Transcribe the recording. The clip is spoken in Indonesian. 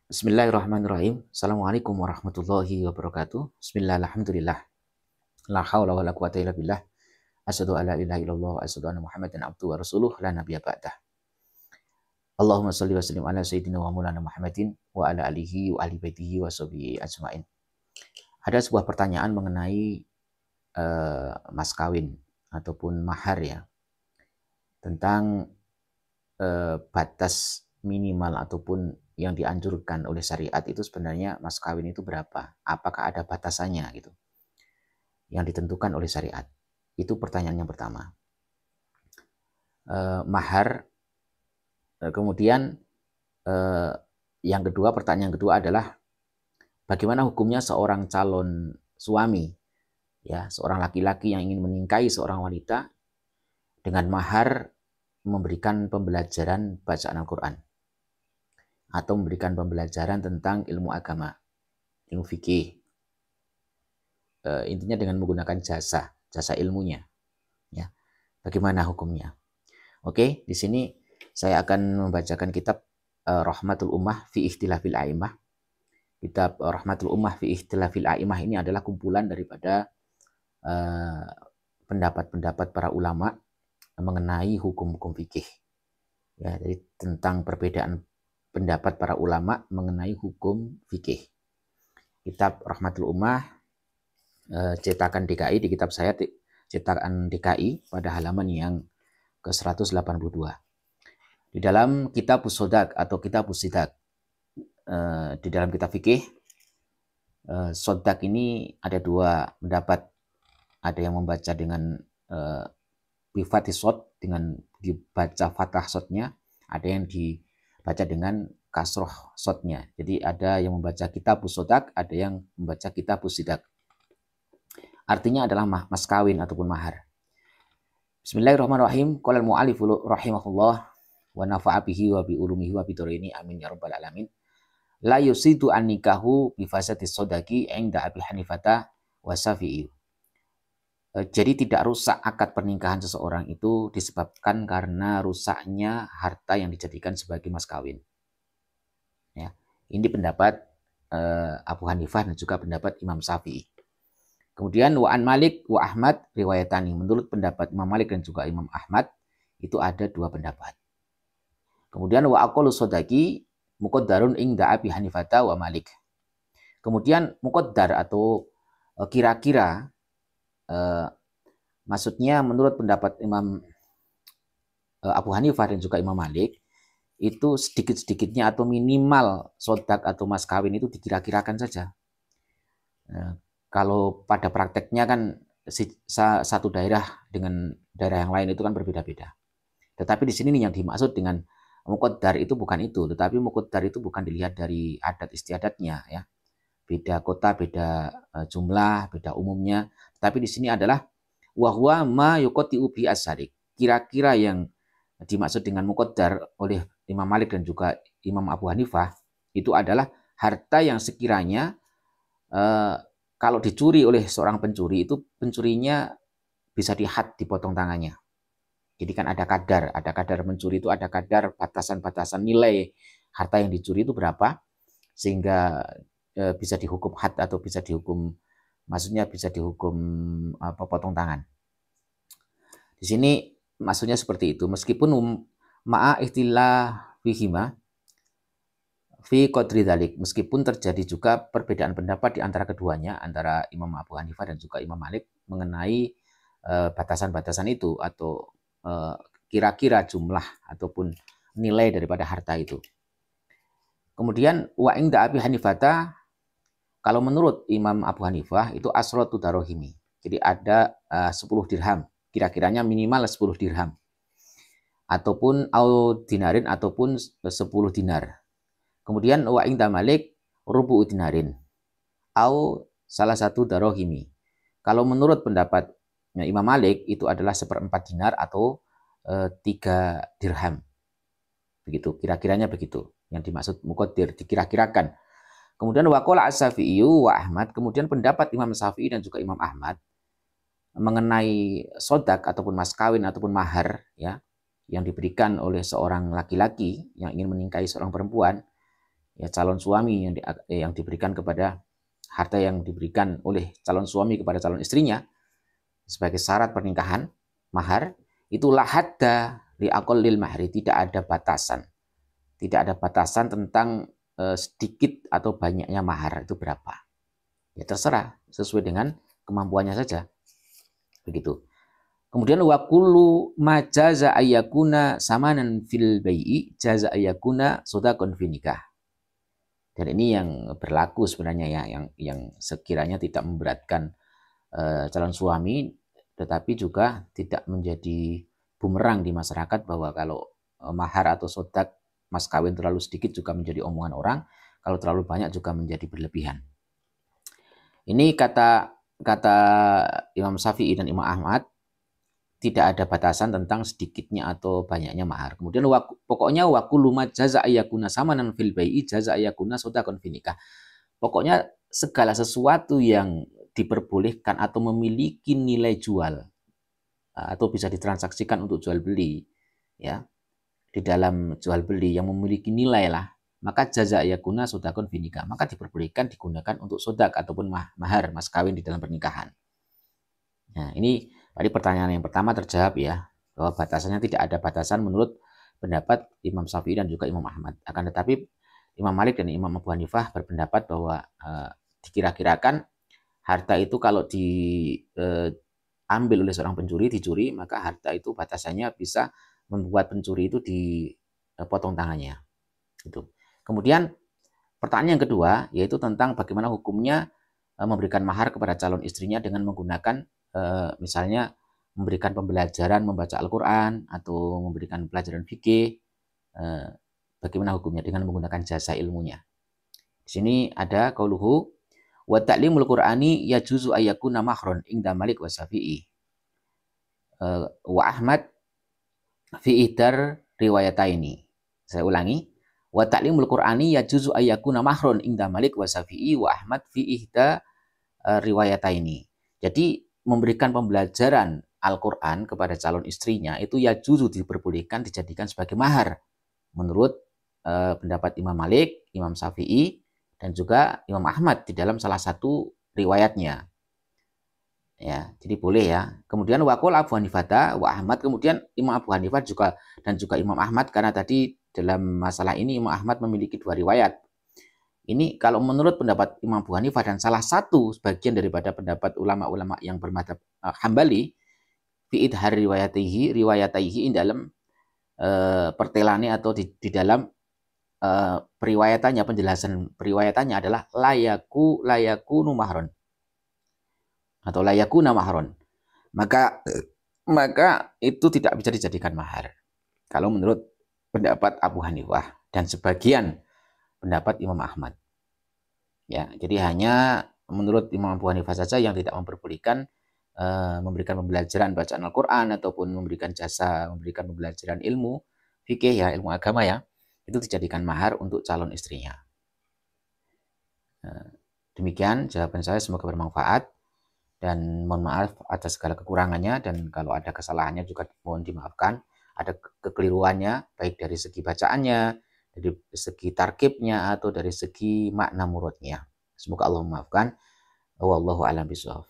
Bismillahirrahmanirrahim. Assalamualaikum warahmatullahi wabarakatuh. Bismillah, alhamdulillah. La hawla wa la quwata illa billah. Asyhadu an la ilaha illallah wa asyhadu anna Muhammadan abduhu wa rasuluh la nabiyya ba'dah. Allahumma shalli wa sallim ala sayyidina wa maulana Muhammadin wa ala alihi wa ahli baitihi wa sahbihi ajmain. Ada sebuah pertanyaan mengenai mas kawin ataupun mahar ya. Tentang batas minimal ataupun yang dianjurkan oleh syariat itu sebenarnya mas kawin itu berapa? Apakah ada batasannya gitu? Yang ditentukan oleh syariat. Itu pertanyaan yang pertama. Mahar. Kemudian yang kedua, pertanyaan yang kedua adalah bagaimana hukumnya seorang calon suami, ya, seorang laki-laki yang ingin menikahi seorang wanita dengan mahar memberikan pembelajaran bacaan Al-Quran atau memberikan pembelajaran tentang ilmu agama, ilmu fikih. Intinya dengan menggunakan jasa ilmunya. Ya, bagaimana hukumnya? Oke, di sini saya akan membacakan kitab Rahmatul Ummah fi Ikhtilafil A'imah. Kitab Rahmatul Ummah fi Ikhtilafil A'imah ini adalah kumpulan daripada pendapat-pendapat para ulama mengenai hukum-hukum fikih. Ya, jadi tentang perbedaan pendapat para ulama mengenai hukum fikih. Kitab Rahmatul Ummah cetakan DKI, di kitab saya cetakan DKI pada halaman yang ke-182. Di dalam kitab Usodak atau kitab Usidak, di dalam kitab fikih, sodak ini ada dua pendapat. Ada yang membaca dengan bifati sod, dengan dibaca fathah sodnya, ada yang dibaca dengan kasroh sodnya. Jadi ada yang membaca kitab Usodak, ada yang membaca kitab Usidak. Artinya adalah mas kawin ataupun mahar. Bismillahirrahmanirrahim. Qala al-mu'allif rahimahullah wa nafa'a bihi wa bi ulumihi wa bi ini amin ya rabbal alamin. La yusidu an nikahu bi fasati sodaki inda Abi Hanifata wa Syafi'i. Jadi tidak rusak akad pernikahan seseorang itu disebabkan karena rusaknya harta yang dijadikan sebagai mas kawin. Ya, ini pendapat Abu Hanifah dan juga pendapat Imam Syafi'i. Kemudian Wa'an Malik wa Ahmad riwayatani. Menurut pendapat Imam Malik dan juga Imam Ahmad itu ada dua pendapat. Kemudian wa aqallu sodaki muqaddarun inda Abi Hanifata wa Malik. Kemudian muqaddar atau kira-kira, maksudnya menurut pendapat Imam Abu Hanifah dan juga Imam Malik, itu sedikit-sedikitnya atau minimal sodak atau mas kawin itu dikira-kirakan saja. Kalau pada prakteknya kan satu daerah dengan daerah yang lain itu kan berbeda-beda. Tetapi di sini yang dimaksud dengan muqaddar itu bukan itu, tetapi muqaddar itu bukan dilihat dari adat istiadatnya, ya. Beda kota, beda jumlah, beda umumnya. Tapi di sini adalah wahwa ma yuqati'u bi as-sadiq. Kira-kira yang dimaksud dengan muqaddar oleh Imam Malik dan juga Imam Abu Hanifah itu adalah harta yang sekiranya kalau dicuri oleh seorang pencuri itu pencurinya bisa dihad, dipotong tangannya. Jadi kan ada kadar mencuri itu ada kadar batasan-batasan nilai harta yang dicuri itu berapa sehingga bisa dihukum had atau bisa dihukum, maksudnya bisa dihukum potong tangan. Di sini maksudnya seperti itu. Meskipun ma'a ikhtilaf fihima fi qadri dzalik, meskipun terjadi juga perbedaan pendapat di antara keduanya, antara Imam Abu Hanifah dan juga Imam Malik mengenai batasan-batasan itu atau kira-kira jumlah ataupun nilai daripada harta itu. Kemudian wa inda Abi Hanifata, kalau menurut Imam Abu Hanifah itu asratu darohimi. Jadi ada 10 dirham, kira-kiranya minimal 10 dirham. Ataupun au dinarin ataupun 10 dinar. Kemudian wa inda Malik rubu dinarin au salah satu darohimi. Kalau menurut pendapat Imam Malik itu adalah 1/4 dinar atau 3 dirham. Begitu, kira-kiranya begitu. Yang dimaksud muqaddir, dikira-kirakan. Kemudian waqala as-Syafi'i wa Ahmad, kemudian pendapat Imam Syafi'i dan juga Imam Ahmad mengenai sodak ataupun mas kawin ataupun mahar, ya, yang diberikan oleh seorang laki-laki yang ingin menikahi seorang perempuan, ya calon suami yang diberikan kepada harta yang diberikan oleh calon suami kepada calon istrinya sebagai syarat pernikahan, mahar, itu la hadda li aqallil mahri, tidak ada batasan. Tidak ada batasan tentang sedikit atau banyaknya mahar itu berapa. Ya terserah, sesuai dengan kemampuannya saja. Begitu. Kemudian wa kullu ma jaza ayyakuna samanan fil bai'i jaza ayyakuna shadaqan fi nikah. Dan ini yang berlaku sebenarnya ya, yang sekiranya tidak memberatkan calon suami, tetapi juga tidak menjadi bumerang di masyarakat bahwa kalau mahar atau sodak mas kawin terlalu sedikit juga menjadi omongan orang, kalau terlalu banyak juga menjadi berlebihan. Ini kata Imam Syafi'i dan Imam Ahmad, tidak ada batasan tentang sedikitnya atau banyaknya mahar. Kemudian pokoknya wa kullu ma jaza ayyakuna samanan fil bai'i jaza ayyakuna shadaqan fi nikah. Pokoknya segala sesuatu yang diperbolehkan atau memiliki nilai jual atau bisa ditransaksikan untuk jual beli, ya, di dalam jual beli yang memiliki nilai lah, maka jaza ayyakuna shadaqan fi nikah, maka diperbolehkan digunakan untuk sodak ataupun mahar, mas kawin di dalam pernikahan. Nah, ini tadi pertanyaan yang pertama terjawab ya, bahwa batasannya tidak ada batasan menurut pendapat Imam Syafi'i dan juga Imam Ahmad. Akan tetapi Imam Malik dan Imam Abu Hanifah berpendapat bahwa dikira-kirakan harta itu kalau diambil oleh seorang pencuri, dicuri, maka harta itu batasannya bisa membuat pencuri itu dipotong tangannya. Itu. Kemudian pertanyaan yang kedua yaitu tentang bagaimana hukumnya memberikan mahar kepada calon istrinya dengan menggunakan misalnya memberikan pembelajaran membaca Al-Quran atau memberikan pelajaran fikih, bagaimana hukumnya dengan menggunakan jasa ilmunya. Di sini ada qauluhu wa ta'limul Qur'ani yajuzu ayyakuna mahron inda Malik wa Syafi'i wa Ahmad fi ihdar riwayataini. Saya ulangi, wa ta'limul Qur'ani yajuzu ayyakuna mahron inda Malik wa Syafi'i wa Ahmad fi ihda riwayataini. Jadi memberikan pembelajaran Al-Quran kepada calon istrinya itu ya juzu diperbolehkan dijadikan sebagai mahar menurut pendapat Imam Malik, Imam Syafi'i, dan juga Imam Ahmad di dalam salah satu riwayatnya. Ya, jadi boleh ya. Kemudian waqul Abu Hanifah wa Ahmad, kemudian Imam Abu Hanifah juga dan juga Imam Ahmad, karena tadi dalam masalah ini Imam Ahmad memiliki dua riwayat. Ini kalau menurut pendapat Imam Abu Hanifah dan salah satu sebagian daripada pendapat ulama-ulama yang bermadzhab Hambali, fi idhar riwayatihi dalam pertelane atau di dalam periwayatannya, penjelasan periwayatannya adalah layakunu mahron atau layakuna mahron. Maka itu tidak bisa dijadikan mahar kalau menurut pendapat Abu Hanifah dan sebagian pendapat Imam Ahmad. Ya, jadi hanya menurut Imam Abu Hanifah saja yang tidak memperbolehkan memberikan pembelajaran bacaan Al-Quran ataupun memberikan jasa, memberikan pembelajaran ilmu fikih ya, ilmu agama ya, itu dijadikan mahar untuk calon istrinya. Demikian jawaban saya, semoga bermanfaat dan mohon maaf atas segala kekurangannya, dan kalau ada kesalahannya juga mohon dimaafkan, ada kekeliruannya baik dari segi bacaannya, dari segi tarkibnya atau dari segi makna muradnya. Semoga Allah memaafkan. Wallahu a'lam bishawab.